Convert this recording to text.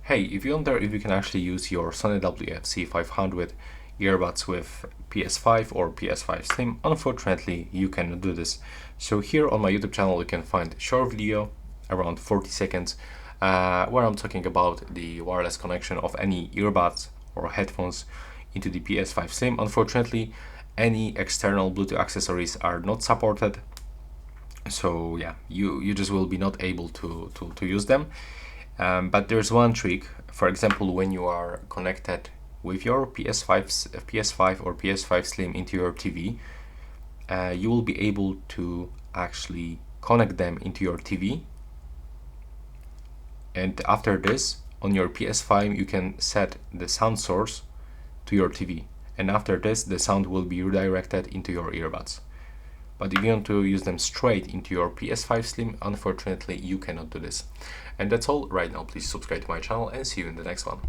Hey, if you wonder if you can actually use your Sony WF-C500 earbuds with PS5 or PS5 Slim, unfortunately you cannot do this. So here on my YouTube channel you can find a short video around 40 seconds where I'm talking about the wireless connection of any earbuds or headphones into the PS5 Slim. Unfortunately, any external Bluetooth accessories are not supported. So yeah, you just will be not able to use them. But there's one trick. For example, when you are connected with your PS5 or PS5 Slim into your TV, you will be able to actually connect them into your TV. And after this, on your PS5, you can set the sound source to your TV. And after this, the sound will be redirected into your earbuds. But if you want to use them straight into your PS5 Slim, unfortunately, you cannot do this. And that's all right now. Please subscribe to my channel and see you in the next one.